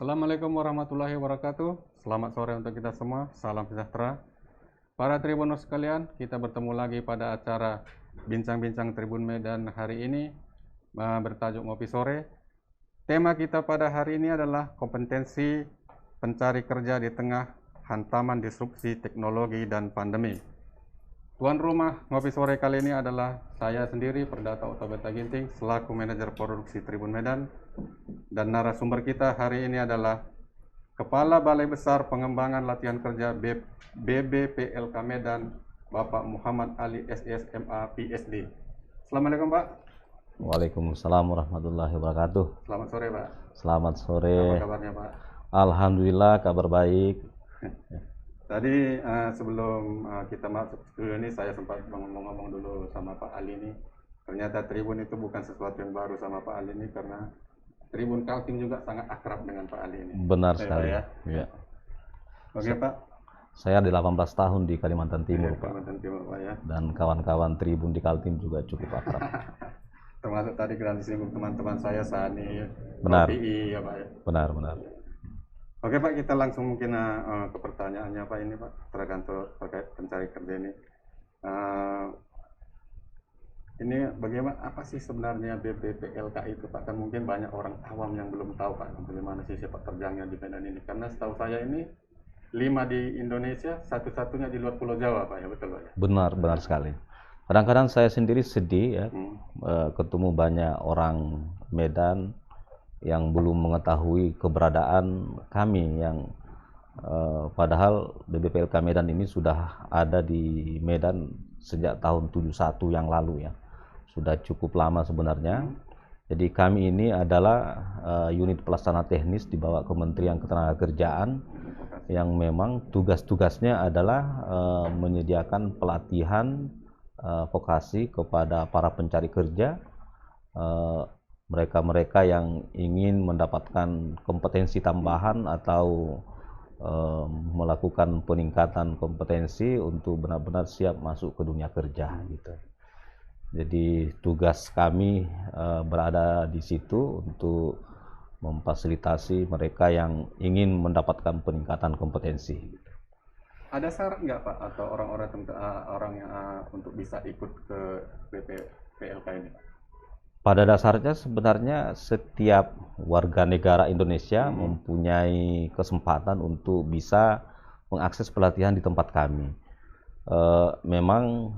Assalamualaikum warahmatullahi wabarakatuh. Selamat sore untuk kita semua. Salam sejahtera. Para Tribuners sekalian, kita bertemu lagi pada acara Bincang-Bincang Tribun Medan hari ini bertajuk Ngopi Sore. Tema kita pada hari ini adalah kompetensi pencari kerja di tengah hantaman disrupsi teknologi dan pandemi. Tuan rumah Ngopi Sore kali ini adalah saya sendiri, Perdata Otabeta Ginting, selaku manajer produksi Tribun Medan. Dan narasumber kita hari ini adalah Kepala Balai Besar Pengembangan Latihan Kerja BBPLK Medan, Bapak Muhammad Ali SSMA PhD. Assalamualaikum Pak. Waalaikumsalam warahmatullahi wabarakatuh. Selamat sore Pak. Selamat sore. Apa kabarnya Pak? Alhamdulillah kabar baik. Tadi sebelum kita masuk studio ini saya sempat ngomong-ngomong dulu sama Pak Ali ini. Ternyata Tribun itu bukan sesuatu yang baru sama Pak Ali ini, karena Tribun Kaltim juga sangat akrab dengan Pak Ali ini. Benar sekali. Ya. Ya. Oke Pak. Saya di 18 tahun di Kalimantan Timur, Pak. Kalimantan Timur Pak ya. Dan kawan-kawan Tribun di Kaltim juga cukup akrab. Termasuk tadi kita disinggung teman-teman saya Sani, Benar. PI ya Pak ya. Benar. Oke Pak, kita langsung mungkin ke pertanyaannya Pak ini Pak, terkait pencari kerja ini. Ini bagaimana, apa sih sebenarnya BBPLK itu Pak? Kan mungkin banyak orang awam yang belum tahu Pak, bagaimana sih sepak terjangnya di Medan ini. Karena setahu saya ini 5 di Indonesia, satu-satunya di luar Pulau Jawa Pak ya, betul Pak ya? Benar sekali. Kadang-kadang saya sendiri sedih ya, ketemu banyak orang Medan yang belum mengetahui keberadaan kami yang padahal BBPLK Medan ini sudah ada di Medan sejak tahun 71 yang lalu ya. Sudah cukup lama sebenarnya. Jadi kami ini adalah unit pelaksana teknis di bawah Kementerian Ketenagakerjaan yang memang tugas-tugasnya adalah menyediakan pelatihan vokasi kepada para pencari kerja, mereka-mereka yang ingin mendapatkan kompetensi tambahan atau melakukan peningkatan kompetensi untuk benar-benar siap masuk ke dunia kerja gitu. Jadi tugas kami berada di situ untuk memfasilitasi mereka yang ingin mendapatkan peningkatan kompetensi. Ada syarat nggak Pak, atau orang yang untuk bisa ikut ke BBPLK ini? Pada dasarnya sebenarnya setiap warga negara Indonesia mempunyai kesempatan untuk bisa mengakses pelatihan di tempat kami. Memang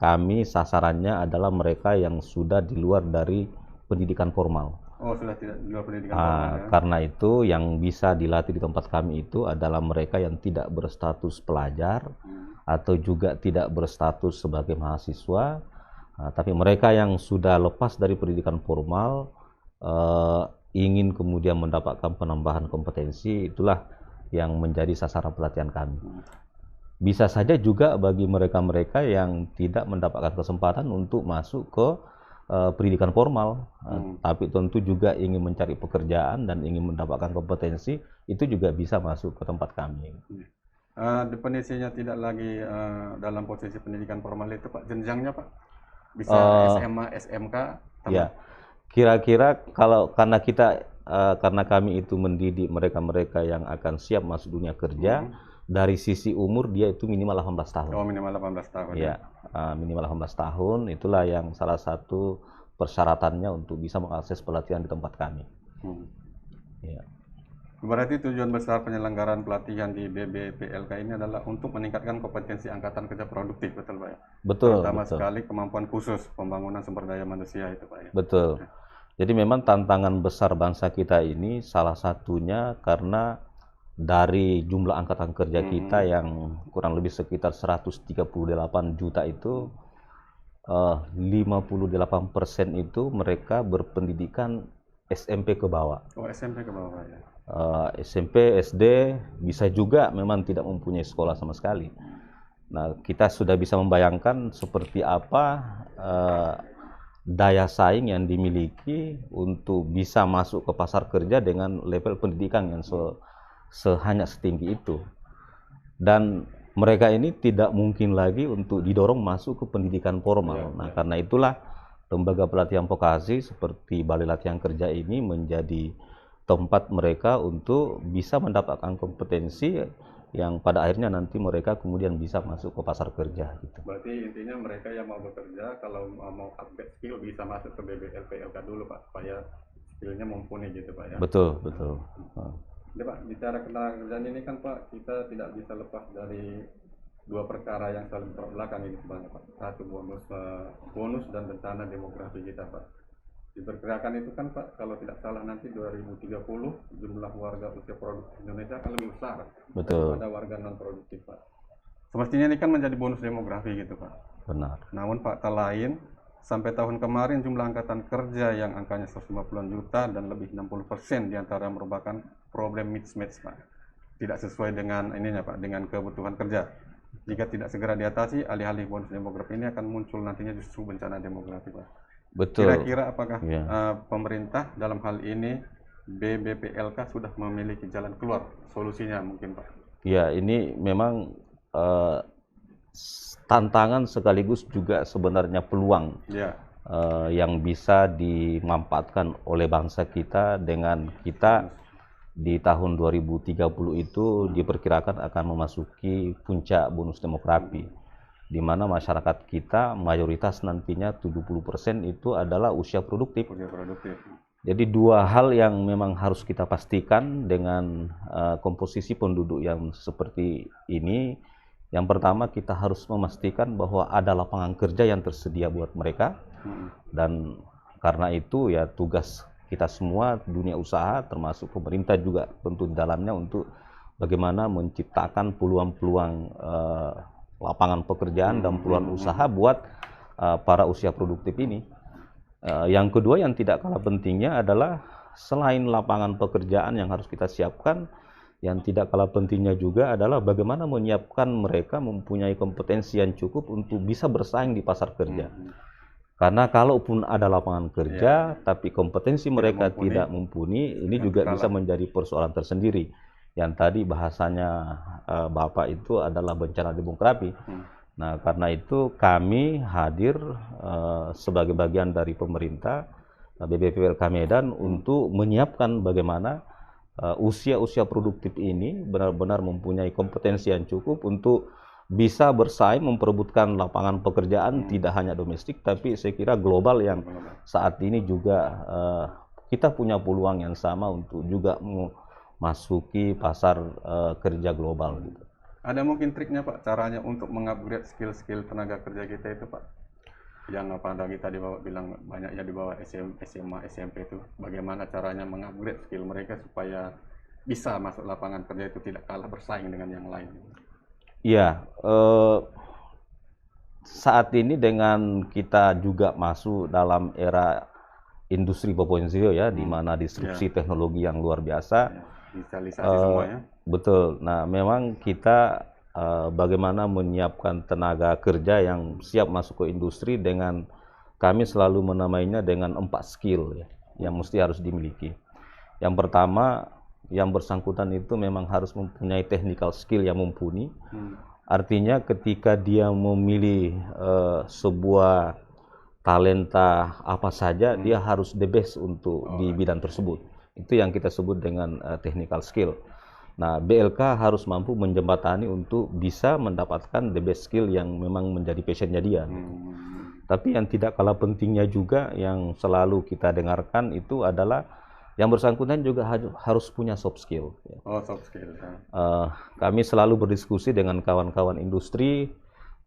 kami sasarannya adalah mereka yang sudah di luar dari pendidikan formal. Oh, sudah tidak di luar pendidikan formal ya? Karena itu yang bisa dilatih di tempat kami itu adalah mereka yang tidak berstatus pelajar atau juga tidak berstatus sebagai mahasiswa. Tapi mereka yang sudah lepas dari pendidikan formal ingin kemudian mendapatkan penambahan kompetensi, itulah yang menjadi sasaran pelatihan kami. Bisa saja juga bagi mereka-mereka yang tidak mendapatkan kesempatan untuk masuk ke pendidikan formal, tapi tentu juga ingin mencari pekerjaan dan ingin mendapatkan kompetensi, itu juga bisa masuk ke tempat kami. Definisinya tidak lagi dalam posisi pendidikan formal itu Pak, jenjangnya Pak? Bisa SMA, SMK? Ya, kira-kira karena kami itu mendidik mereka-mereka yang akan siap masuk dunia kerja, dari sisi umur dia itu minimal 18 tahun. Oh, minimal 18 tahun. Ya, minimal 18 tahun, itulah yang salah satu persyaratannya untuk bisa mengakses pelatihan di tempat kami. Ya. Berarti tujuan besar penyelenggaraan pelatihan di BBPLK ini adalah untuk meningkatkan kompetensi angkatan kerja produktif, betul Pak ya? Betul. Terutama sekali kemampuan khusus pembangunan sumber daya manusia itu Pak ya? Betul. Jadi memang tantangan besar bangsa kita ini salah satunya karena dari jumlah angkatan kerja kita yang kurang lebih sekitar 138 juta itu 58% itu mereka berpendidikan SMP ke bawah. Oh, SMP ke bawah ya. SMP, SD, bisa juga memang tidak mempunyai sekolah sama sekali. Nah, kita sudah bisa membayangkan seperti apa daya saing yang dimiliki untuk bisa masuk ke pasar kerja dengan level pendidikan yang hanya setinggi itu. Dan mereka ini tidak mungkin lagi untuk didorong masuk ke pendidikan formal. Nah, karena itulah lembaga pelatihan vokasi seperti Balai Latihan Kerja ini menjadi tempat mereka untuk bisa mendapatkan kompetensi yang pada akhirnya nanti mereka kemudian bisa masuk ke pasar kerja gitu. Berarti intinya mereka yang mau bekerja kalau mau upgrade skill bisa masuk ke BBLPLK dulu Pak, supaya skillnya mumpuni gitu Pak ya. Betul, betul. Jadi Pak, bicara ketenagakerjaan ini kan Pak, kita tidak bisa lepas dari dua perkara yang saling belakang ini sebenarnya Pak. Satu bonus dan bencana demografi kita Pak. Diperkirakan itu kan Pak, kalau tidak salah nanti 2030 jumlah warga usia produktif Indonesia akan lebih besar daripada warga non produktif Pak. Semestinya ini kan menjadi bonus demografi gitu Pak. Benar. Namun fakta lain, sampai tahun kemarin jumlah angkatan kerja yang angkanya 150-an juta dan lebih 60% diantara merupakan problem mismatch Pak. Tidak sesuai dengan ininya Pak, dengan kebutuhan kerja. Jika tidak segera diatasi, alih-alih bonus demografi ini akan muncul nantinya justru bencana demografi Pak. Betul. Kira-kira apakah pemerintah dalam hal ini BBPLK sudah memiliki jalan keluar solusinya mungkin Pak? Ya, ini memang tantangan sekaligus juga sebenarnya peluang yang bisa dimanfaatkan oleh bangsa kita dengan kita di tahun 2030 itu diperkirakan akan memasuki puncak bonus demografi, di mana masyarakat kita mayoritas nantinya 70% itu adalah usia produktif. Jadi dua hal yang memang harus kita pastikan dengan komposisi penduduk yang seperti ini. Yang pertama, kita harus memastikan bahwa ada lapangan kerja yang tersedia buat mereka. Dan karena itu ya tugas kita semua, dunia usaha termasuk pemerintah juga tentu di dalamnya, untuk bagaimana menciptakan peluang-peluang lapangan pekerjaan dan peluang usaha buat para usia produktif ini. Yang kedua yang tidak kalah pentingnya adalah selain lapangan pekerjaan yang harus kita siapkan, yang tidak kalah pentingnya juga adalah bagaimana menyiapkan mereka mempunyai kompetensi yang cukup untuk bisa bersaing di pasar kerja. Karena kalaupun ada lapangan kerja tapi kompetensi mereka tidak mumpuni, ini juga bisa menjadi persoalan tersendiri. Yang tadi bahasanya Bapak itu adalah bencana demografi. Nah, karena itu kami hadir sebagai bagian dari pemerintah BBPLK Medan untuk menyiapkan bagaimana usia-usia produktif ini benar-benar mempunyai kompetensi yang cukup untuk bisa bersaing memperebutkan lapangan pekerjaan, tidak hanya domestik tapi saya kira global, yang saat ini juga kita punya peluang yang sama untuk juga masuki pasar kerja global gitu. Ada mungkin triknya Pak, caranya untuk mengupgrade skill-skill tenaga kerja kita itu Pak? Yang pada kita bilang banyaknya di bawah SMA, SMP itu, bagaimana caranya mengupgrade skill mereka supaya bisa masuk lapangan kerja itu tidak kalah bersaing dengan yang lain? Iya, saat ini dengan kita juga masuk dalam era industri 4.0 ya, di mana disrupsi teknologi yang luar biasa. Digitalisasi semuanya. Betul. Nah, memang kita bagaimana menyiapkan tenaga kerja yang siap masuk ke industri dengan kami selalu menamainya dengan 4 skill ya, yang mesti harus dimiliki. Yang pertama, yang bersangkutan itu memang harus mempunyai technical skill yang mumpuni. Artinya ketika dia memilih sebuah talenta apa saja, dia harus the best untuk di bidang tersebut. Itu yang kita sebut dengan technical skill. Nah, BLK harus mampu menjembatani untuk bisa mendapatkan the best skill yang memang menjadi passionnya dia. Tapi yang tidak kalah pentingnya juga yang selalu kita dengarkan itu adalah yang bersangkutan juga harus punya soft skill. Soft skill. Kami selalu berdiskusi dengan kawan-kawan industri,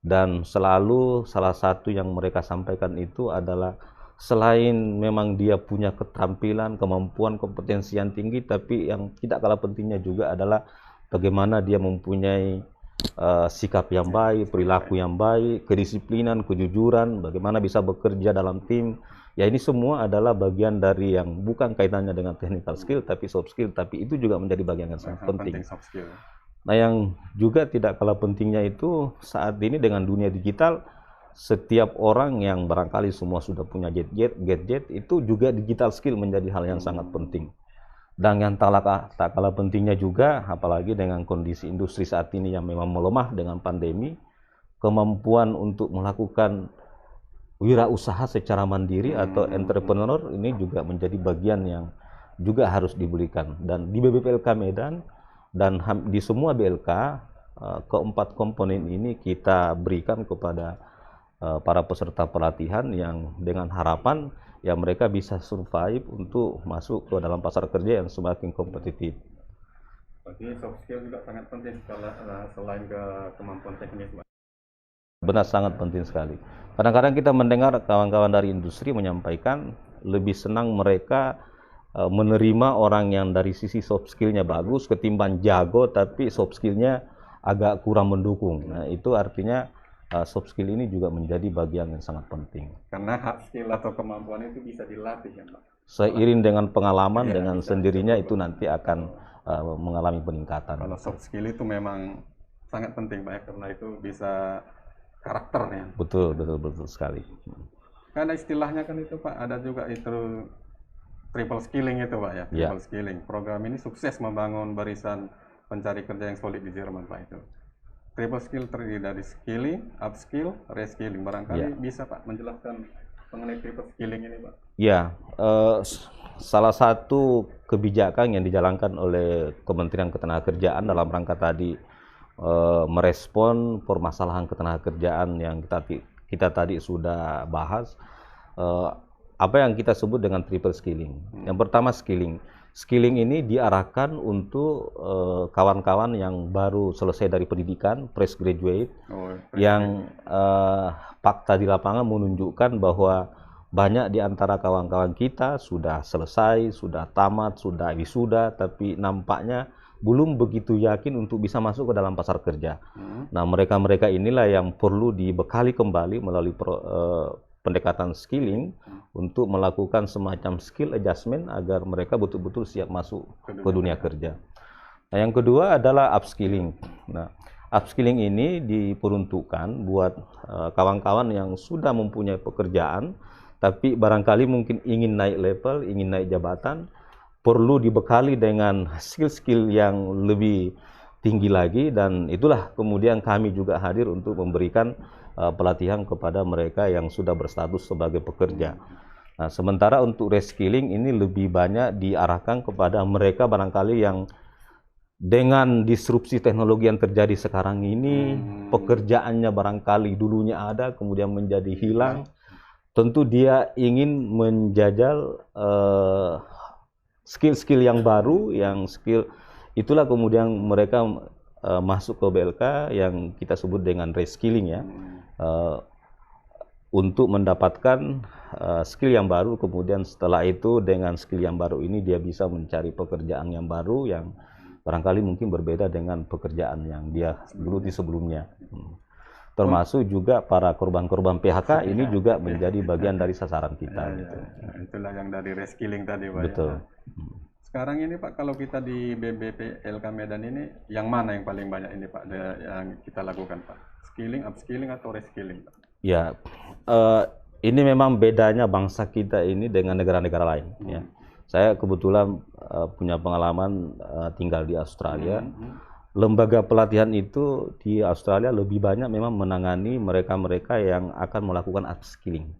dan selalu salah satu yang mereka sampaikan itu adalah selain memang dia punya keterampilan, kemampuan, kompetensi yang tinggi, tapi yang tidak kalah pentingnya juga adalah bagaimana dia mempunyai sikap yang baik, perilaku yang baik, kedisiplinan, kejujuran, bagaimana bisa bekerja dalam tim. Ya, ini semua adalah bagian dari yang bukan kaitannya dengan technical skill tapi soft skill, tapi itu juga menjadi bagian yang sangat penting. Nah, yang juga tidak kalah pentingnya itu saat ini dengan dunia digital, setiap orang yang barangkali semua sudah punya gadget, itu juga digital skill menjadi hal yang sangat penting. Dan yang tak kalah pentingnya juga, apalagi dengan kondisi industri saat ini yang memang melemah dengan pandemi, kemampuan untuk melakukan wirausaha secara mandiri atau entrepreneur ini juga menjadi bagian yang juga harus diberikan. Dan di BBPLK Medan dan di semua BLK, keempat komponen ini kita berikan kepada para peserta pelatihan yang dengan harapan ya mereka bisa survive untuk masuk ke dalam pasar kerja yang semakin kompetitif. Berarti soft skill juga sangat penting selain ke kemampuan teknis, Pak. Benar, sangat penting sekali. Kadang-kadang kita mendengar kawan-kawan dari industri menyampaikan lebih senang mereka menerima orang yang dari sisi soft skillnya bagus ketimbang jago tapi soft skillnya agak kurang mendukung. Nah, itu artinya soft skill ini juga menjadi bagian yang sangat penting. Karena hard skill atau kemampuan itu bisa dilatih, kan, Pak. Seiring dengan pengalaman, Iya, dengan sendirinya itu nanti akan mengalami peningkatan. Kalau soft skill itu memang sangat penting, Pak, ya, karena itu bisa karakternya. Betul sekali. Karena istilahnya kan itu, Pak, ada juga itu triple skilling itu, Pak, ya. Triple skilling. Program ini sukses membangun barisan pencari kerja yang solid di Jerman, Pak, itu. Triple skill terdiri dari skilling, upskill, reskilling. Barangkali bisa, Pak, menjelaskan mengenai triple skilling ini, Pak. Ya, salah satu kebijakan yang dijalankan oleh Kementerian Ketenagakerjaan dalam rangka tadi merespon permasalahan ketenagakerjaan yang kita tadi sudah bahas, apa yang kita sebut dengan triple skilling. Yang pertama skilling. Skilling ini diarahkan untuk kawan-kawan yang baru selesai dari pendidikan, fresh graduate, yang fakta di lapangan menunjukkan bahwa banyak di antara kawan-kawan kita sudah selesai, sudah tamat, sudah wisuda, tapi nampaknya belum begitu yakin untuk bisa masuk ke dalam pasar kerja. Nah, mereka-mereka inilah yang perlu dibekali kembali melalui pendekatan skilling untuk melakukan semacam skill adjustment agar mereka betul-betul siap masuk ke dunia kerja. Nah, yang kedua adalah upskilling. Nah, upskilling ini diperuntukkan buat kawan-kawan yang sudah mempunyai pekerjaan, tapi barangkali mungkin ingin naik level, ingin naik jabatan, perlu dibekali dengan skill-skill yang lebih tinggi lagi, dan itulah kemudian kami juga hadir untuk memberikan pelatihan kepada mereka yang sudah berstatus sebagai pekerja. Nah, sementara untuk reskilling ini lebih banyak diarahkan kepada mereka barangkali yang dengan disrupsi teknologi yang terjadi sekarang ini, pekerjaannya barangkali dulunya ada, kemudian menjadi hilang. Tentu dia ingin menjajal skill-skill yang baru, yang skill itulah kemudian mereka masuk ke BLK yang kita sebut dengan reskilling, ya, untuk mendapatkan skill yang baru. Kemudian setelah itu dengan skill yang baru ini dia bisa mencari pekerjaan yang baru yang barangkali mungkin berbeda dengan pekerjaan yang dia geluti sebelumnya. Termasuk juga para korban-korban PHK ini juga menjadi bagian dari sasaran kita. Gitu. Itulah yang dari reskilling tadi, Pak. Betul. Ya. Sekarang ini, Pak, kalau kita di BBPLK Medan ini, yang mana yang paling banyak ini, Pak, yang kita lakukan, Pak? Skilling, upskilling, atau reskilling, Pak? Ya, ini memang bedanya bangsa kita ini dengan negara-negara lain. Ya. Saya kebetulan punya pengalaman tinggal di Australia. Lembaga pelatihan itu di Australia lebih banyak memang menangani mereka-mereka yang akan melakukan upskilling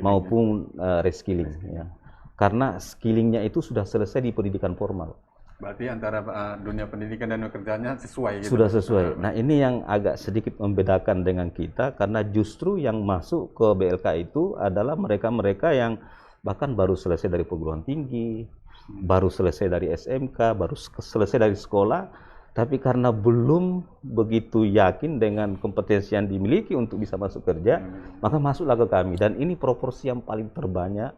maupun reskilling, ya. Karena skillingnya itu sudah selesai di pendidikan formal. Berarti antara dunia pendidikan dan kerjanya sesuai, gitu? Sudah sesuai. Nah, ini yang agak sedikit membedakan dengan kita, karena justru yang masuk ke BLK itu adalah mereka-mereka yang bahkan baru selesai dari perguruan tinggi, baru selesai dari SMK, baru selesai dari sekolah, tapi karena belum begitu yakin dengan kompetensi yang dimiliki untuk bisa masuk kerja, maka masuklah ke kami. Dan ini proporsi yang paling terbanyak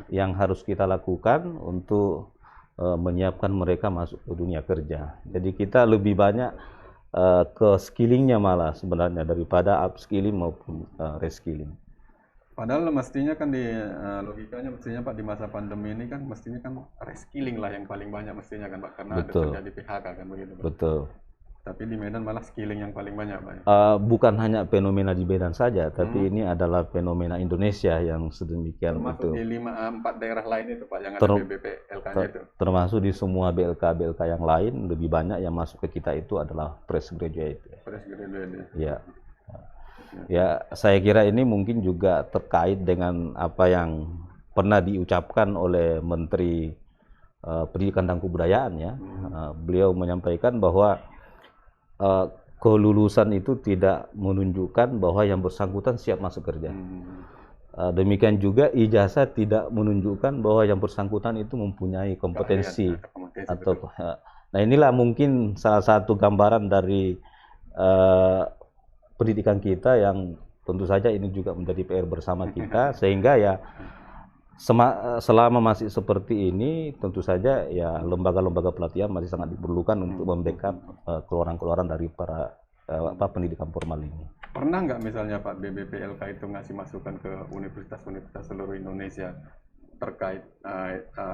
yang harus kita lakukan untuk menyiapkan mereka masuk ke dunia kerja. Jadi kita lebih banyak ke skillingnya malah sebenarnya daripada upskilling maupun reskilling. Padahal mestinya kan di logikanya mestinya, Pak, di masa pandemi ini kan mestinya kan reskilling lah yang paling banyak mestinya kan, Pak, karena ada terjadi PHK kan, begitu, Pak. Betul. Tapi di Medan malah skilling yang paling banyak, Pak. Bukan hanya fenomena di Medan saja, tapi ini adalah fenomena Indonesia yang sedemikian. Termasuk itu. Di 4 daerah lain itu, Pak, yang ada BBPLK-nya itu. Termasuk di semua BLK yang lain, lebih banyak yang masuk ke kita itu adalah fresh graduate. Fresh graduate. Ya. Ya, saya kira ini mungkin juga terkait dengan apa yang pernah diucapkan oleh Menteri Pendidikan dan Kebudayaan ya. Beliau menyampaikan bahwa kelulusan itu tidak menunjukkan bahwa yang bersangkutan siap masuk kerja. Demikian juga ijazah tidak menunjukkan bahwa yang bersangkutan itu mempunyai kompetensi atau nah inilah mungkin salah satu gambaran dari pendidikan kita yang tentu saja ini juga menjadi PR bersama kita, sehingga ya selama masih seperti ini tentu saja ya lembaga-lembaga pelatihan masih sangat diperlukan untuk membackup keluaran-keluaran dari para pendidikan formal ini. Pernah nggak misalnya Pak BBPLK itu ngasih masukan ke universitas-universitas seluruh Indonesia terkait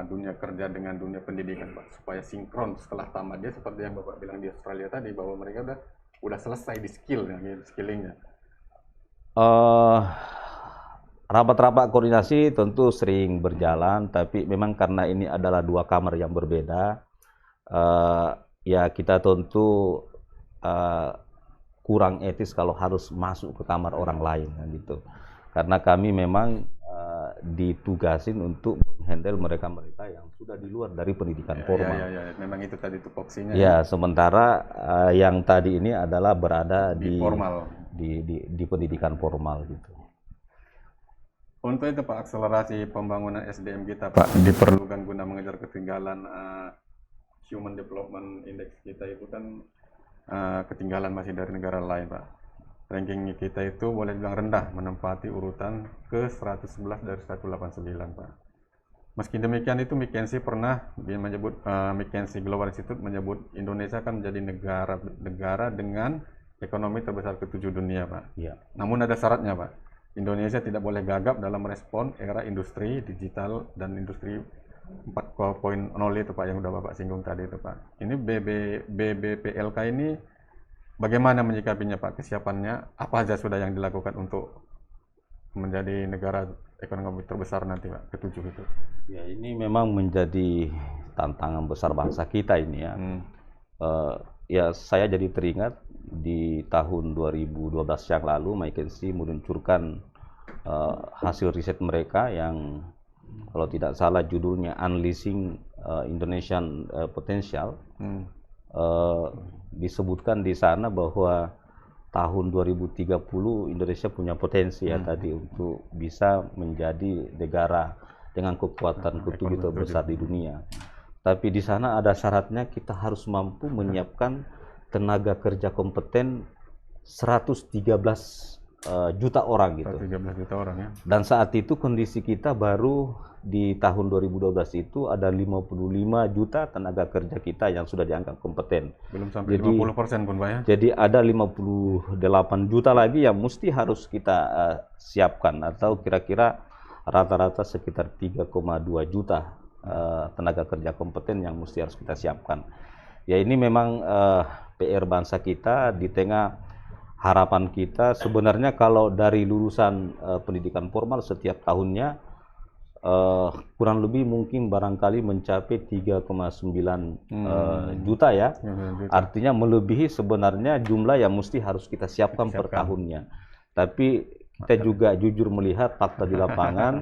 dunia kerja dengan dunia pendidikan Pak, supaya sinkron setelah tamat dia seperti yang Bapak bilang di Australia tadi, bahwa mereka udah selesai di skillingnya? Rapat-rapat koordinasi tentu sering berjalan, tapi memang karena ini adalah dua kamar yang berbeda, ya kita tentu kurang etis kalau harus masuk ke kamar orang lain gitu. Karena kami memang ditugasin untuk menghandle mereka-mereka yang sudah di luar dari pendidikan formal. Ya, memang itu tadi tupoksinya. Ya, sementara yang tadi ini adalah berada di formal, di pendidikan formal gitu. Untuk itu Pak, akselerasi pembangunan SDM kita Pak diperlukan guna mengejar ketinggalan Human Development Index kita itu kan ketinggalan masih dari negara lain Pak. Ranking kita itu boleh dibilang rendah, menempati urutan ke 111 dari 189 Pak. Meski demikian itu McKinsey pernah menyebut, McKinsey Global Institute menyebut Indonesia kan menjadi negara dengan ekonomi terbesar ke-7 dunia Pak. Ya. Namun ada syaratnya Pak. Indonesia tidak boleh gagap dalam merespon era industri digital dan industri 4.0 itu Pak, yang udah Bapak singgung tadi itu Pak. Ini BBPLK ini bagaimana menyikapinya Pak, kesiapannya, apa aja sudah yang dilakukan untuk menjadi negara ekonomi terbesar nanti Pak, ke-7 itu? Ya, ini memang menjadi tantangan besar bangsa kita ini ya. Ya, saya jadi teringat di tahun 2012 yang lalu McKinsey meluncurkan hasil riset mereka yang kalau tidak salah judulnya Unleashing Indonesian Potential. Disebutkan di sana bahwa tahun 2030 Indonesia punya potensi ya tadi untuk bisa menjadi negara dengan kekuatan ke-7 terbesar di dunia. Tapi di sana ada syaratnya, kita harus mampu menyiapkan tenaga kerja kompeten 113 juta orang gitu. 113 juta orang ya. Dan saat itu kondisi kita baru di tahun 2012 itu ada 55 juta tenaga kerja kita yang sudah dianggap kompeten. Belum sampai 50% pun Pak ya. Jadi ada 58 juta lagi yang mesti harus kita siapkan, atau kira-kira rata-rata sekitar 3,2 juta tenaga kerja kompeten yang mesti harus kita siapkan. Ya, ini memang PR bangsa kita di tengah harapan kita. Sebenarnya kalau dari lulusan pendidikan formal setiap tahunnya kurang lebih mungkin barangkali mencapai 3,9 juta ya. Artinya melebihi sebenarnya jumlah yang mesti harus kita siapkan per tahunnya. Tapi kita juga jujur melihat fakta di lapangan,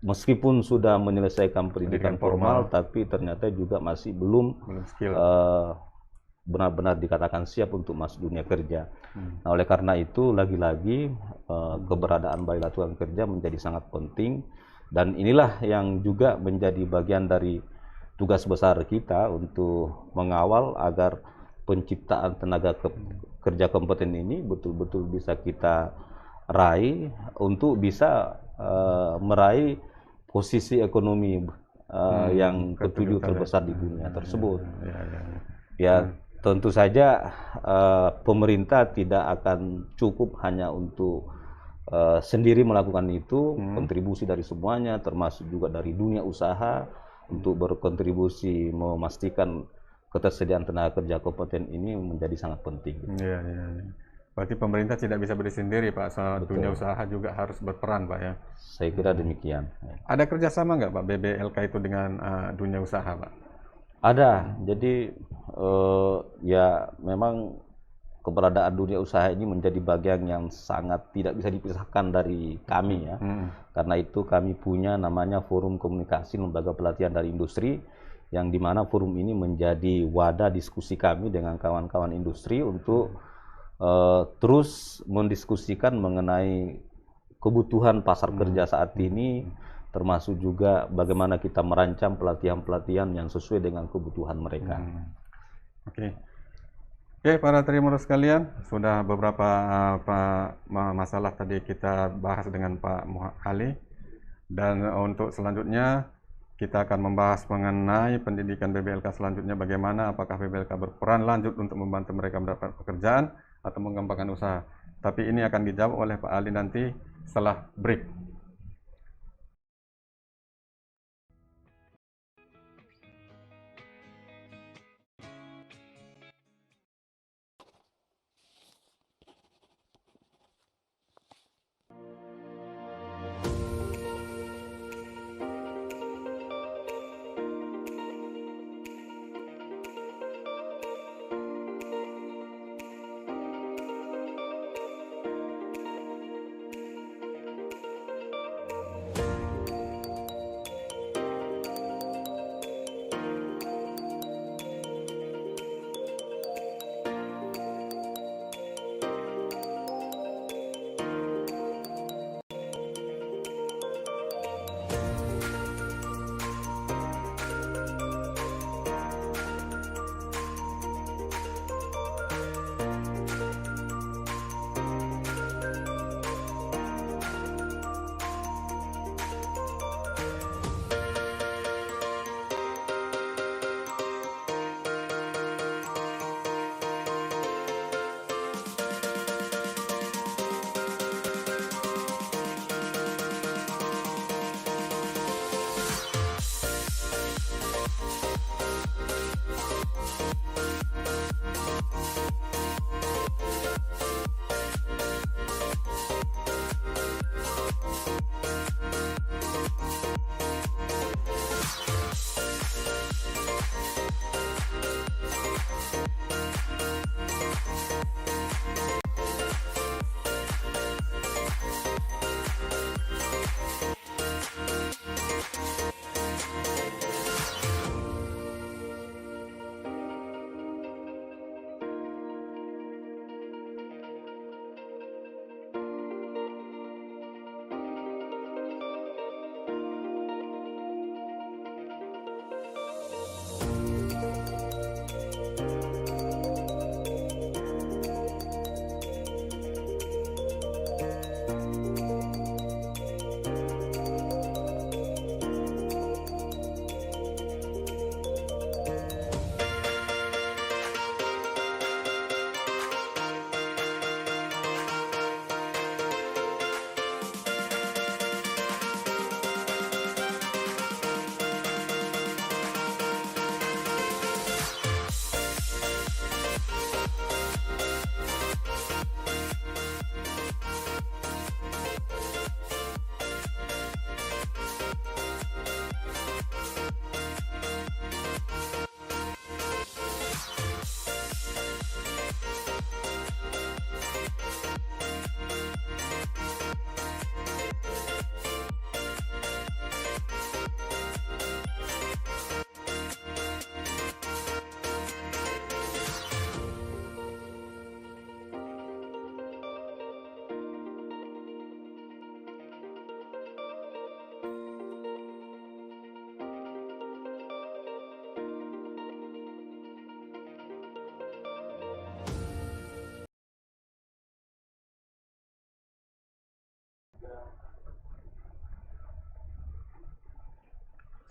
meskipun sudah menyelesaikan pendidikan formal, tapi ternyata juga masih belum benar-benar dikatakan siap untuk masuk dunia kerja. Nah, oleh karena itu lagi-lagi keberadaan Balai Latihan Kerja menjadi sangat penting, dan inilah yang juga menjadi bagian dari tugas besar kita untuk mengawal agar penciptaan tenaga kerja kompeten ini betul-betul bisa kita raih untuk bisa meraih posisi ekonomi yang ke-7 terbesar di dunia tersebut. Ya, tentu saja pemerintah tidak akan cukup hanya untuk sendiri melakukan itu. Kontribusi dari semuanya, termasuk juga dari dunia usaha, untuk berkontribusi memastikan ketersediaan tenaga kerja kompeten ini menjadi sangat penting. Iya. Berarti pemerintah tidak bisa berdiri sendiri Pak, soal dunia usaha juga harus berperan Pak ya. Saya kira demikian. Ada kerjasama nggak Pak BBLK itu dengan dunia usaha Pak? Ada. Jadi ya memang keberadaan dunia usaha ini menjadi bagian yang sangat tidak bisa dipisahkan dari kami ya. Karena itu kami punya namanya Forum Komunikasi Lembaga Pelatihan dari Industri, yang dimana forum ini menjadi wadah diskusi kami dengan kawan-kawan industri untuk terus mendiskusikan mengenai kebutuhan pasar kerja saat ini, termasuk juga bagaimana kita merancang pelatihan-pelatihan yang sesuai dengan kebutuhan mereka. Oke, para Tribuners sekalian, sudah beberapa masalah tadi kita bahas dengan Pak Ali, dan untuk selanjutnya kita akan membahas mengenai pendidikan BBLK selanjutnya, bagaimana apakah BBLK berperan lanjut untuk membantu mereka mendapatkan pekerjaan atau mengembangkan usaha. Tapi ini akan dijawab oleh Pak Ali nanti setelah break.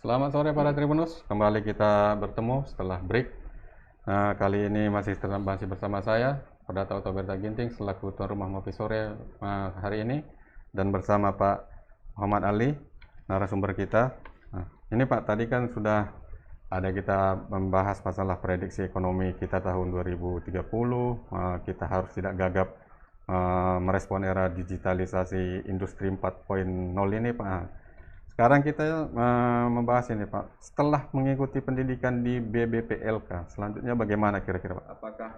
Selamat sore para Tribunus, kembali kita bertemu setelah break. Kali ini masih bersama saya, Pendeta Otoberta Ginting, selaku tuan rumah ngopi sore hari ini, dan bersama Pak Muhammad Ali, narasumber kita. Ini Pak, tadi kan sudah ada kita membahas masalah prediksi ekonomi kita tahun 2030, kita harus tidak gagap merespon era digitalisasi industri 4.0 ini Pak. Sekarang kita membahas ini Pak, setelah mengikuti pendidikan di BBPLK, selanjutnya bagaimana kira-kira Pak? Apakah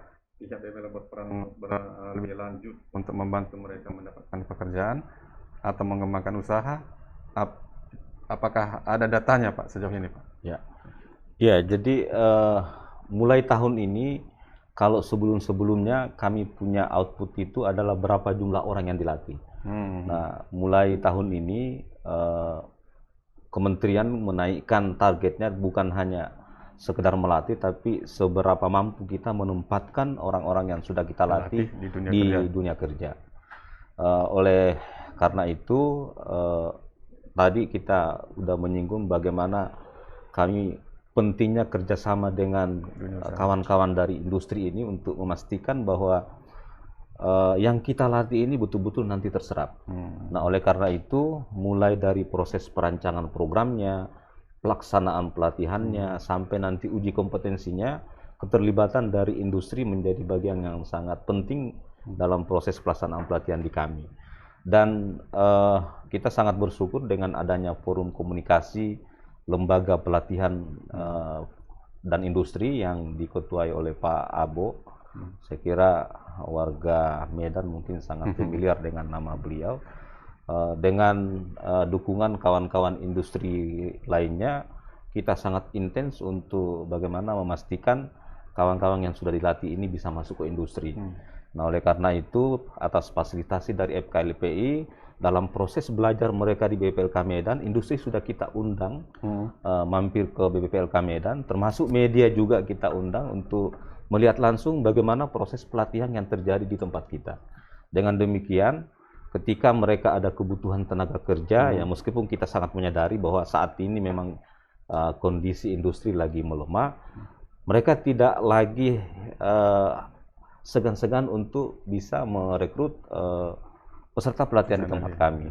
pihak BPL berperan lebih lanjut untuk membantu mereka mendapatkan pekerjaan atau mengembangkan usaha? Apakah ada datanya Pak sejauh ini Pak? Ya, ya. Jadi mulai tahun ini, kalau sebelum-sebelumnya kami punya output itu adalah berapa jumlah orang yang dilatih. Nah, mulai tahun ini kementerian menaikkan targetnya bukan hanya sekedar melatih, tapi seberapa mampu kita menempatkan orang-orang yang sudah kita latih di dunia kerja. Oleh karena itu, tadi kita sudah menyinggung bagaimana kami pentingnya kerjasama dengan kawan-kawan dari industri ini untuk memastikan bahwa yang kita latih ini betul-betul nanti terserap. Nah, oleh karena itu, mulai dari proses perancangan programnya, pelaksanaan pelatihannya, sampai nanti uji kompetensinya, keterlibatan dari industri menjadi bagian yang sangat penting dalam proses pelaksanaan pelatihan di kami. Dan kita sangat bersyukur dengan adanya forum komunikasi lembaga pelatihan dan industri yang diketuai oleh Pak Abo. Saya kira warga Medan mungkin sangat familiar dengan nama beliau. Dengan dukungan kawan-kawan industri lainnya, kita sangat intens untuk bagaimana memastikan kawan-kawan yang sudah dilatih ini bisa masuk ke industri. Nah, oleh karena itu, atas fasilitasi dari FKLPI, dalam proses belajar mereka di BPLK Medan, industri sudah kita undang mampir ke BPLK Medan, termasuk media juga kita undang untuk melihat langsung bagaimana proses pelatihan yang terjadi di tempat kita. Dengan demikian, ketika mereka ada kebutuhan tenaga kerja, ya meskipun kita sangat menyadari bahwa saat ini memang kondisi industri lagi melemah, mereka tidak lagi segan-segan untuk bisa merekrut peserta pelatihan di tempat kami.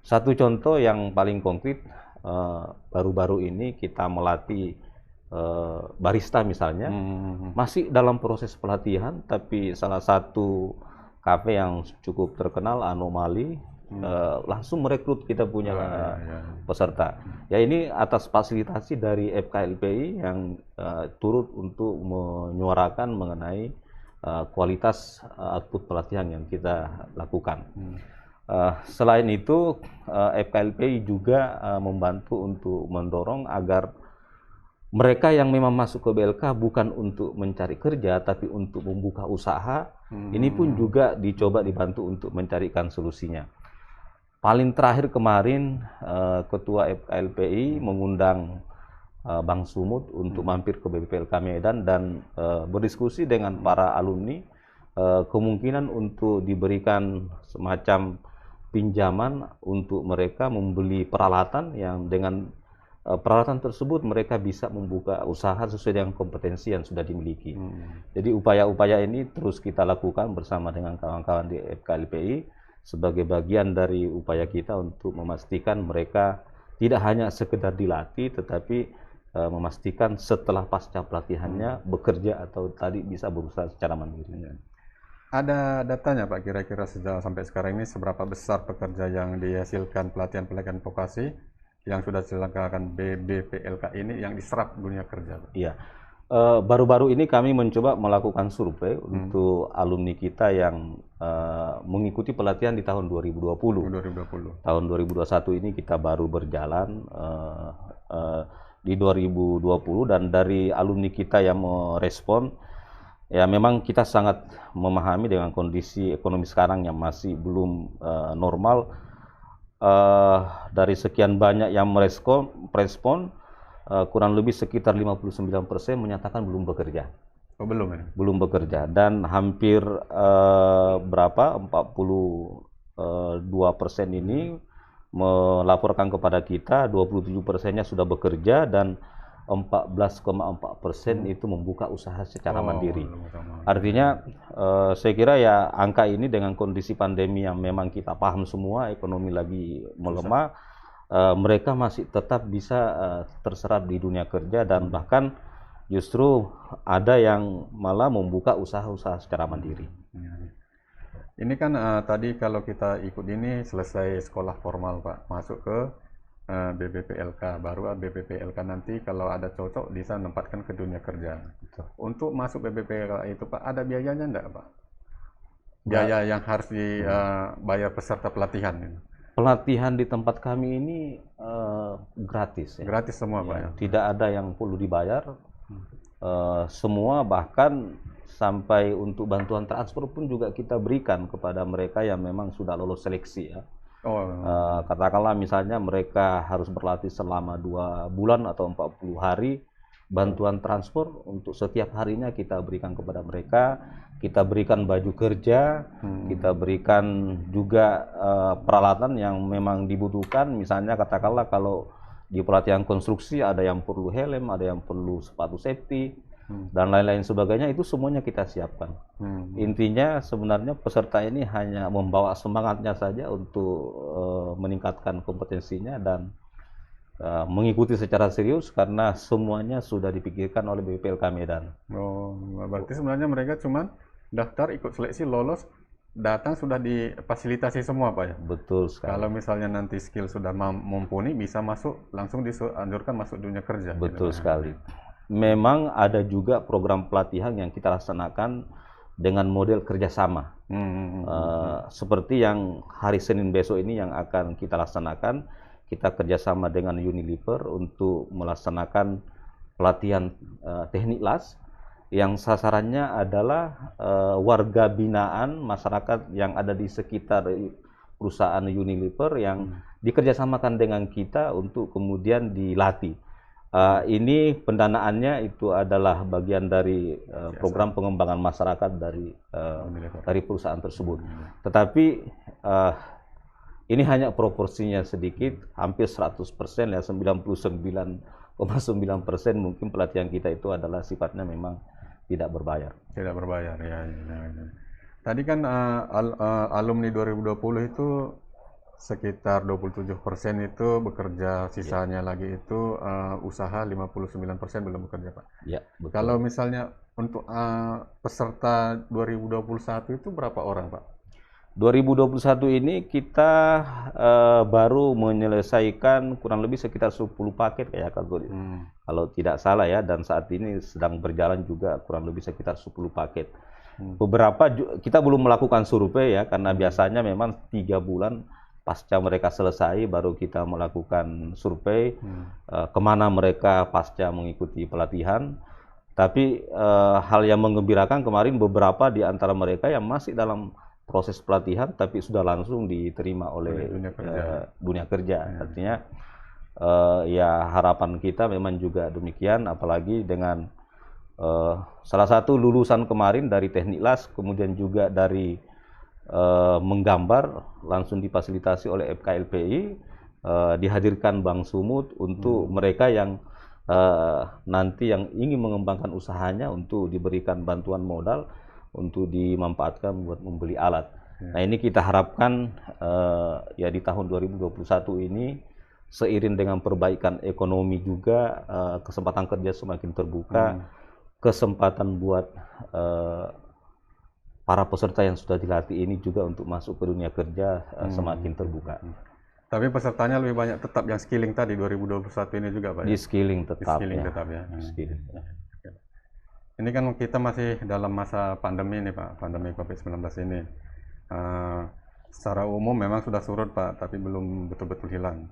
Satu contoh yang paling konkret, baru-baru ini kita melatih barista misalnya, masih dalam proses pelatihan, tapi salah satu kafe yang cukup terkenal, Anomali, langsung merekrut kita punya peserta. Ya, ini atas fasilitasi dari FKLPI yang turut untuk menyuarakan mengenai kualitas output pelatihan yang kita lakukan. Selain itu, FKLPI juga membantu untuk mendorong agar mereka yang memang masuk ke BLK bukan untuk mencari kerja, tapi untuk membuka usaha, ini pun juga dicoba dibantu untuk mencarikan solusinya. Paling terakhir kemarin, Ketua FKLPI mengundang Bang Sumut untuk mampir ke BPLK Medan dan berdiskusi dengan para alumni, kemungkinan untuk diberikan semacam pinjaman untuk mereka membeli peralatan yang dengan peralatan tersebut mereka bisa membuka usaha sesuai dengan kompetensi yang sudah dimiliki. Jadi upaya-upaya ini terus kita lakukan bersama dengan kawan-kawan di FKLPI sebagai bagian dari upaya kita untuk memastikan mereka tidak hanya sekedar dilatih, tetapi memastikan setelah pasca pelatihannya bekerja atau tadi bisa berusaha secara mandiri. Ada datanya Pak, kira-kira sampai sekarang ini seberapa besar pekerja yang dihasilkan pelatihan vokasi yang sudah diselenggarakan BPLK ini yang diserap dunia kerja? Iya, baru-baru ini kami mencoba melakukan survei untuk alumni kita yang mengikuti pelatihan di tahun 2020. Tahun 2021 ini kita baru berjalan di 2020, dan dari alumni kita yang merespon, ya memang kita sangat memahami dengan kondisi ekonomi sekarang yang masih belum normal. Dari sekian banyak yang merespon, kurang lebih sekitar 59% menyatakan belum bekerja. Oh, belum ya? Belum bekerja, dan hampir 42% ini melaporkan kepada kita 27%-nya sudah bekerja dan 14,4% itu membuka usaha secara mandiri. Artinya saya kira ya angka ini dengan kondisi pandemi yang memang kita paham semua, ekonomi lagi melemah, mereka masih tetap bisa terserap di dunia kerja, dan bahkan justru ada yang malah membuka usaha-usaha secara mandiri. Ini kan tadi kalau kita ikut ini selesai sekolah formal Pak, masuk ke BPPLK, baru BPPLK nanti kalau ada cocok bisa menempatkan ke dunia kerja. Untuk masuk BPPLK itu Pak, ada biayanya enggak Pak? Biaya yang harus dibayar peserta pelatihan ini. Pelatihan di tempat kami ini gratis ya. Gratis semua Pak ya? Tidak ada yang perlu dibayar. Semua, bahkan sampai untuk bantuan transfer pun juga kita berikan kepada mereka yang memang sudah lolos seleksi ya. Katakanlah misalnya mereka harus berlatih selama 2 bulan atau 40 hari, bantuan transfer untuk setiap harinya kita berikan kepada mereka. Kita berikan baju kerja, kita berikan juga peralatan yang memang dibutuhkan. Misalnya katakanlah kalau di pelatihan konstruksi ada yang perlu helm, ada yang perlu sepatu safety, dan lain-lain sebagainya, itu semuanya kita siapkan. Intinya sebenarnya peserta ini hanya membawa semangatnya saja untuk meningkatkan kompetensinya dan mengikuti secara serius karena semuanya sudah dipikirkan oleh BPPLK Medan. Oh, berarti sebenarnya mereka cuma daftar, ikut seleksi, lolos, datang sudah difasilitasi semua Pak ya? Betul sekali. Kalau misalnya nanti skill sudah mumpuni, bisa masuk, langsung dianjurkan masuk dunia kerja. Betul sekali. Memang ada juga program pelatihan yang kita laksanakan dengan model kerjasama. Seperti yang hari Senin besok ini yang akan kita laksanakan, kita kerjasama dengan Unilever untuk melaksanakan pelatihan teknik las yang sasarannya adalah warga binaan masyarakat yang ada di sekitar perusahaan Unilever yang dikerjasamakan dengan kita untuk kemudian dilatih. Ini pendanaannya itu adalah bagian dari program pengembangan masyarakat dari perusahaan tersebut. Tetapi ini hanya proporsinya sedikit, hampir 100% ya, 99,9% mungkin pelatihan kita itu adalah sifatnya memang tidak berbayar. Tidak berbayar, ya. Tadi kan alumni 2020 itu sekitar 27% itu bekerja, sisanya lagi itu usaha, 59% belum bekerja Pak. Ya, betul. Kalau misalnya untuk peserta 2021 itu berapa orang Pak? 2021 ini kita baru menyelesaikan kurang lebih sekitar 10 paket kayak kalau tidak salah ya, dan saat ini sedang berjalan juga kurang lebih sekitar 10 paket. Beberapa kita belum melakukan survei ya, karena biasanya memang 3 bulan pasca mereka selesai baru kita melakukan survei kemana mereka pasca mengikuti pelatihan. Tapi hal yang menggembirakan kemarin beberapa di antara mereka yang masih dalam proses pelatihan tapi sudah langsung diterima oleh dunia kerja. Artinya ya harapan kita memang juga demikian, apalagi dengan salah satu lulusan kemarin dari teknik las, kemudian juga dari menggambar, langsung difasilitasi oleh FKLPI, dihadirkan Bank Sumut untuk mereka yang nanti yang ingin mengembangkan usahanya untuk diberikan bantuan modal untuk dimanfaatkan buat membeli alat. Nah ini kita harapkan ya di tahun 2021 ini seiring dengan perbaikan ekonomi juga kesempatan kerja semakin terbuka, kesempatan buat para peserta yang sudah dilatih ini juga untuk masuk ke dunia kerja semakin terbuka. Tapi pesertanya lebih banyak tetap yang skilling tadi 2021 ini juga Pak? Di skilling tetap, di skilling tetap ya. Skilling. Ini kan kita masih dalam masa pandemi ini Pak, pandemi COVID-19 ini. Secara umum memang sudah surut Pak, tapi belum betul-betul hilang.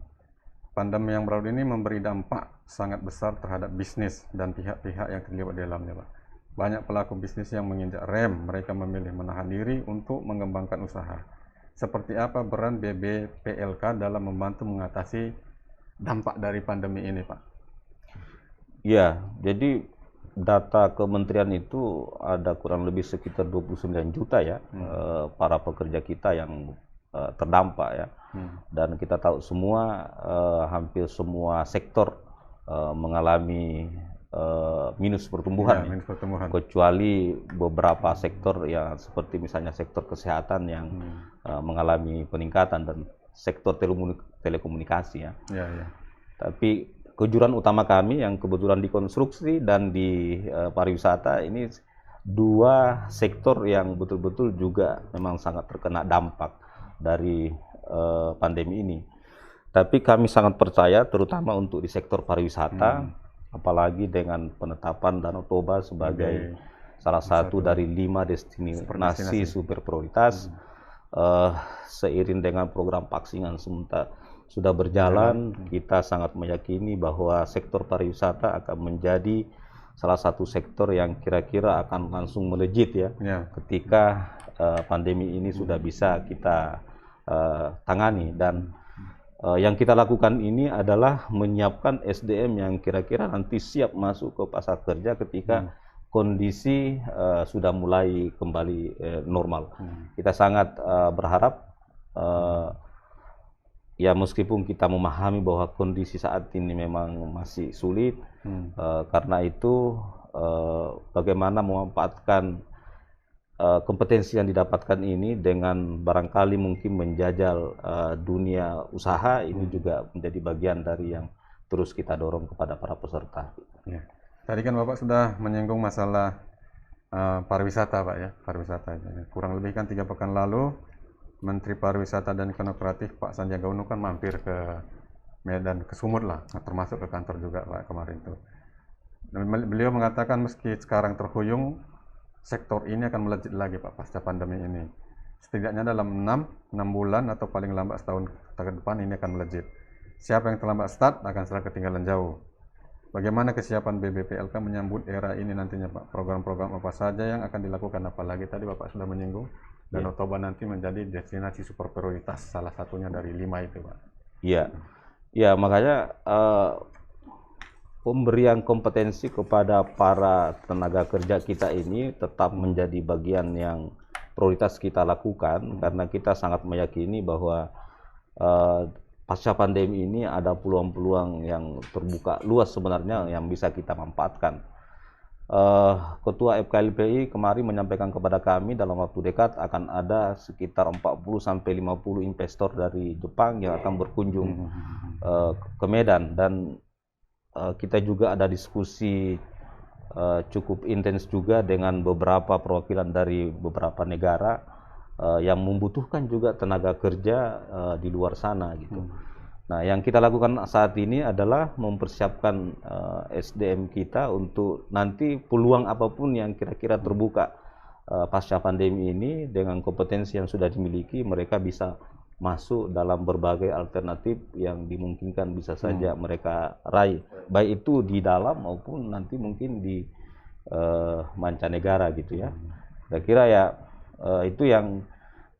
Pandemi yang baru ini memberi dampak sangat besar terhadap bisnis dan pihak-pihak yang terlibat di dalamnya Pak. Banyak pelaku bisnis yang menginjak rem, mereka memilih menahan diri untuk mengembangkan usaha. Seperti apa peran BPPLK dalam membantu mengatasi dampak dari pandemi ini Pak? Ya, jadi data kementerian itu ada kurang lebih sekitar 29 juta ya para pekerja kita yang terdampak ya. Dan kita tahu semua hampir semua sektor mengalami minus pertumbuhan, minus pertumbuhan. Kecuali beberapa sektor ya seperti misalnya sektor kesehatan yang mengalami peningkatan dan sektor telekomunikasi ya. Tapi kejuran utama kami yang kebetulan di konstruksi dan di pariwisata ini dua sektor yang betul-betul juga memang sangat terkena dampak dari pandemi ini. Tapi kami sangat percaya, terutama untuk di sektor pariwisata, apalagi dengan penetapan Danau Toba sebagai salah satu dari 5 destinasi super prioritas, seiring dengan program vaksinasi sementara sudah berjalan, kita sangat meyakini bahwa sektor pariwisata akan menjadi salah satu sektor yang kira-kira akan langsung melejit ya, ketika pandemi ini sudah bisa kita tangani. Dan yang kita lakukan ini adalah menyiapkan SDM yang kira-kira nanti siap masuk ke pasar kerja ketika kondisi sudah mulai kembali normal. Kita sangat berharap, ya meskipun kita memahami bahwa kondisi saat ini memang masih sulit, karena itu bagaimana memanfaatkan kompetensi yang didapatkan ini dengan barangkali mungkin menjajal dunia usaha, ini juga menjadi bagian dari yang terus kita dorong kepada para peserta. Ya. Tadi kan Bapak sudah menyinggung masalah pariwisata Pak ya, pariwisata. Kurang lebih kan 3 pekan lalu Menteri Pariwisata dan Ekonomi Kreatif Pak Sandiaga Uno kan mampir ke Medan, ke Sumut lah, termasuk ke kantor juga Pak kemarin tuh. Beliau mengatakan meski sekarang terhuyung, sektor ini akan melejit lagi Pak pasca pandemi ini. Setidaknya dalam 6 bulan atau paling lambat setahun ke depan ini akan melejit. Siapa yang terlambat start akan selalu ketinggalan jauh. Bagaimana kesiapan BBPLK menyambut era ini nantinya Pak? Program-program apa saja yang akan dilakukan? Apalagi tadi Bapak sudah menyinggung Danau Toba nanti menjadi destinasi super prioritas, salah satunya dari 5 itu Pak. Iya, ya makanya pemberian kompetensi kepada para tenaga kerja kita ini tetap menjadi bagian yang prioritas kita lakukan, karena kita sangat meyakini bahwa pasca pandemi ini ada peluang-peluang yang terbuka luas sebenarnya yang bisa kita manfaatkan. Ketua FKLPI kemarin menyampaikan kepada kami dalam waktu dekat akan ada sekitar 40-50 investor dari Jepang yang akan berkunjung ke Medan, dan kita juga ada diskusi cukup intens juga dengan beberapa perwakilan dari beberapa negara yang membutuhkan juga tenaga kerja di luar sana gitu. Nah, yang kita lakukan saat ini adalah mempersiapkan SDM kita untuk nanti peluang apapun yang kira-kira terbuka pasca pandemi ini, dengan kompetensi yang sudah dimiliki mereka bisa masuk dalam berbagai alternatif yang dimungkinkan bisa saja mereka raih, baik itu di dalam maupun nanti mungkin di mancanegara gitu ya. Saya kira ya itu yang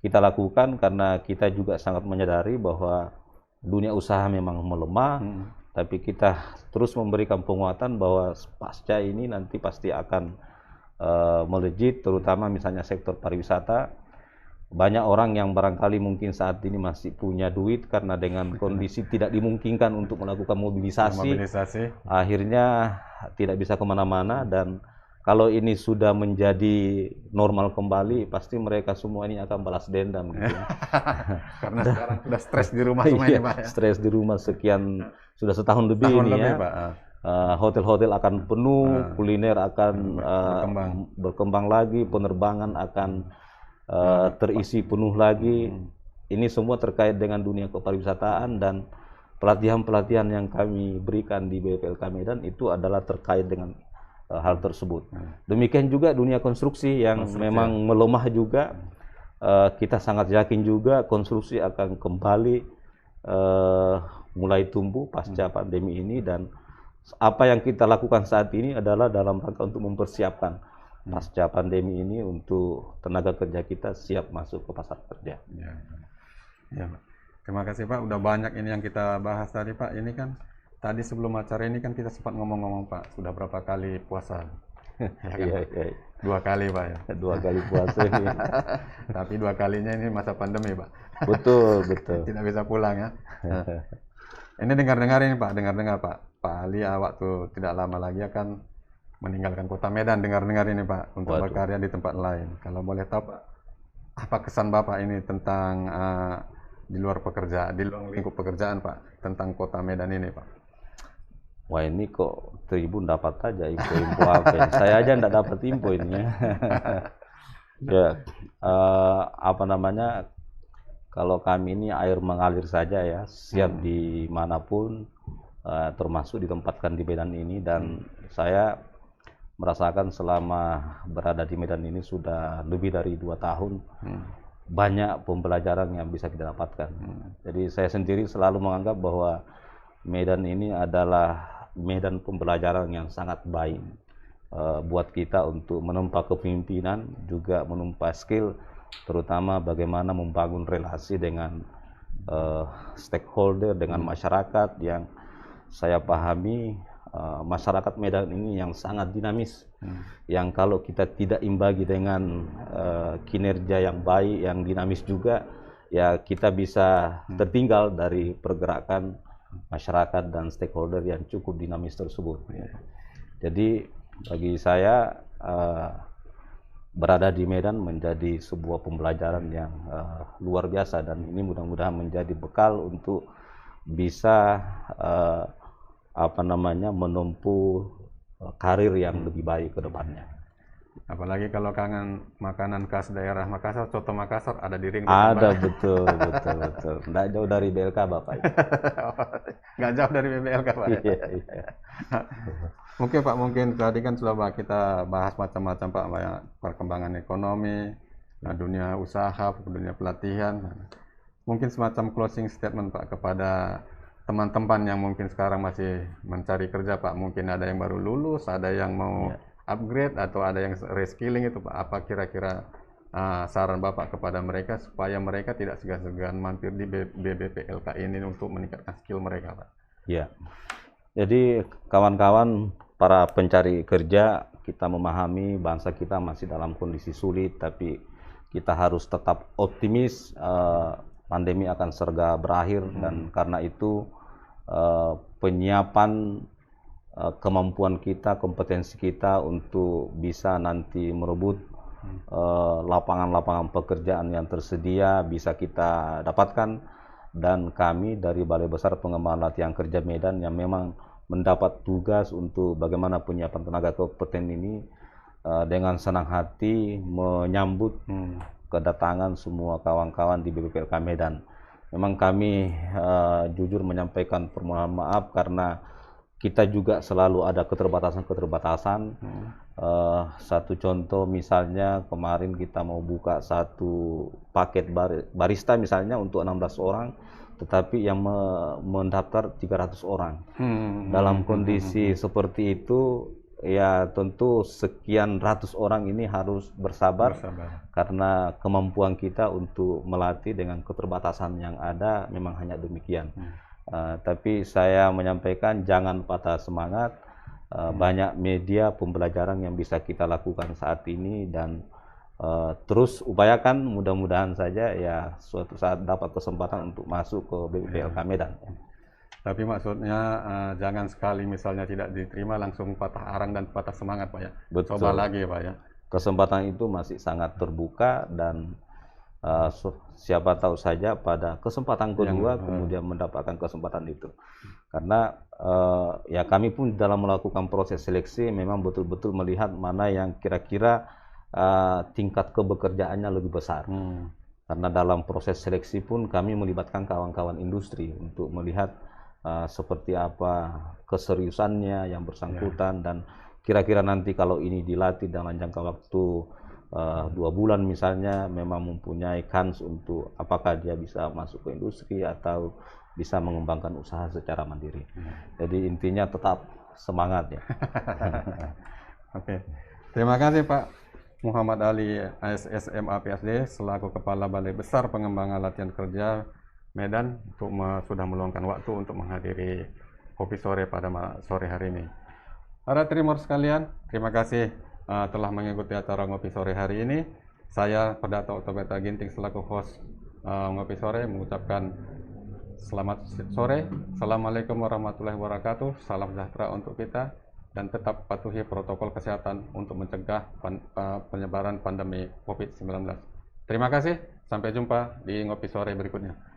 kita lakukan, karena kita juga sangat menyadari bahwa dunia usaha memang melemah, tapi kita terus memberikan penguatan bahwa pasca ini nanti pasti akan melejit, terutama misalnya sektor pariwisata. Banyak orang yang barangkali mungkin saat ini masih punya duit karena dengan kondisi tidak dimungkinkan untuk melakukan mobilisasi. Akhirnya tidak bisa kemana-mana, dan kalau ini sudah menjadi normal kembali, pasti mereka semua ini akan balas dendam gitu. Karena sekarang sudah stres di rumah semua ini Pak ya. Stres di rumah sekian, sudah setahun lebih ini ya. Hotel-hotel akan penuh, kuliner akan berkembang lagi, penerbangan akan terisi penuh lagi. Ini semua terkait dengan dunia kepariwisataan, dan pelatihan-pelatihan yang kami berikan di BPLK Medan itu adalah terkait dengan hal tersebut. Demikian juga dunia konstruksi yang memang melemah juga. Kita sangat yakin juga konstruksi akan kembali mulai tumbuh pasca pandemi ini, dan apa yang kita lakukan saat ini adalah dalam rangka untuk mempersiapkan pasca pandemi ini untuk tenaga kerja kita siap masuk ke pasar kerja. Ya, terima kasih Pak. Udah banyak ini yang kita bahas tadi Pak. Ini kan tadi sebelum acara ini kan kita sempat ngomong-ngomong Pak, sudah berapa kali puasa? Ya kan, 2 kali Pak ya. 2 kali puasa ini. Tapi 2 kalinya ini masa pandemi Pak. Betul. Tidak bisa pulang ya. Ini dengar-dengar ini Pak, dengar-dengar Pak Ali waktu tidak lama lagi akan meninggalkan kota Medan, dengar-dengar ini Pak, untuk berkarya di tempat lain. Kalau boleh tahu Pak, apa kesan Bapak ini tentang di luar lingkup pekerjaan Pak, tentang kota Medan ini Pak? Wah, ini kok Tribun dapat aja info-info apa ya? Saya aja enggak dapat info ini ya. Ya, apa namanya, kalau kami ini air mengalir saja ya, siap dimanapun, termasuk ditempatkan di Medan ini. Dan saya merasakan selama berada di Medan ini sudah lebih dari 2 tahun, banyak pembelajaran yang bisa kita dapatkan. Jadi saya sendiri selalu menganggap bahwa Medan ini adalah medan pembelajaran yang sangat baik buat kita untuk menempa kepemimpinan, juga menempa skill, terutama bagaimana membangun relasi dengan stakeholder, dengan masyarakat yang saya pahami masyarakat Medan ini yang sangat dinamis, yang kalau kita tidak imbangi dengan kinerja yang baik, yang dinamis juga, ya kita bisa tertinggal dari pergerakan masyarakat dan stakeholder yang cukup dinamis tersebut. Jadi bagi saya berada di Medan menjadi sebuah pembelajaran yang luar biasa, dan ini mudah-mudahan menjadi bekal untuk bisa menempuh karir yang lebih baik ke depannya. Apalagi kalau kangen makanan khas daerah Makassar, soto Makassar ada di ring. Ada, betul. Nggak jauh dari BLK Bapak. Nggak jauh dari BBLK Pak. Iya. Mungkin Pak, tadi kan sudah kita bahas macam-macam Pak, banyak perkembangan ekonomi, dunia usaha, dunia pelatihan. Mungkin semacam closing statement Pak kepada teman-teman yang mungkin sekarang masih mencari kerja Pak. Mungkin ada yang baru lulus, ada yang mau upgrade, atau ada yang reskilling itu Pak. Apa kira-kira saran Bapak kepada mereka supaya mereka tidak segan-segan mampir di BBPLK ini untuk meningkatkan skill mereka Pak? Ya. Jadi kawan-kawan para pencari kerja, kita memahami bangsa kita masih dalam kondisi sulit, tapi kita harus tetap optimis, pandemi akan segera berakhir, dan karena itu penyiapan kemampuan kita, kompetensi kita untuk bisa nanti merebut lapangan-lapangan pekerjaan yang tersedia bisa kita dapatkan. Dan kami dari Balai Besar Pengembangan Latihan Kerja Medan yang memang mendapat tugas untuk bagaimana penyiapan tenaga kompeten ini, dengan senang hati menyambut kedatangan semua kawan-kawan di BBPLK Medan. Memang kami jujur menyampaikan permohonan maaf karena kita juga selalu ada keterbatasan-keterbatasan. Satu contoh misalnya kemarin kita mau buka satu paket barista misalnya untuk 16 orang, tetapi yang mendaftar 300 orang. Dalam kondisi seperti itu, ya tentu sekian ratus orang ini harus bersabar. Karena kemampuan kita untuk melatih dengan keterbatasan yang ada memang hanya demikian. Tapi saya menyampaikan jangan patah semangat, banyak media pembelajaran yang bisa kita lakukan saat ini, dan terus upayakan, mudah-mudahan saja ya suatu saat dapat kesempatan untuk masuk ke BBPLK Medan. Tapi maksudnya jangan sekali misalnya tidak diterima langsung patah arang dan patah semangat Pak ya. Betul. Coba lagi Pak ya. Kesempatan itu masih sangat terbuka, dan siapa tahu saja pada kesempatan kedua kemudian mendapatkan kesempatan itu. Karena ya kami pun dalam melakukan proses seleksi memang betul-betul melihat mana yang kira-kira tingkat kebekerjaannya lebih besar. Karena dalam proses seleksi pun kami melibatkan kawan-kawan industri untuk melihat seperti apa keseriusannya yang bersangkutan, dan kira-kira nanti kalau ini dilatih dalam jangka waktu 2 bulan misalnya, memang mempunyai kans untuk apakah dia bisa masuk ke industri atau bisa mengembangkan usaha secara mandiri. Jadi intinya tetap semangat ya. Oke. Terima kasih Pak Muhammad Ali ASSMA PSD selaku Kepala Balai Besar Pengembangan Latihan Kerja Medan untuk sudah meluangkan waktu untuk menghadiri kopi sore pada sore hari ini. Para trimmer sekalian, terima kasih telah mengikuti acara ngopi sore hari ini. Saya Pedato Ottobeta Ginting selaku host ngopi sore mengucapkan selamat sore. Assalamualaikum warahmatullahi wabarakatuh. Salam sejahtera untuk kita, dan tetap patuhi protokol kesehatan untuk mencegah penyebaran pandemi COVID-19. Terima kasih, sampai jumpa di ngopi sore berikutnya.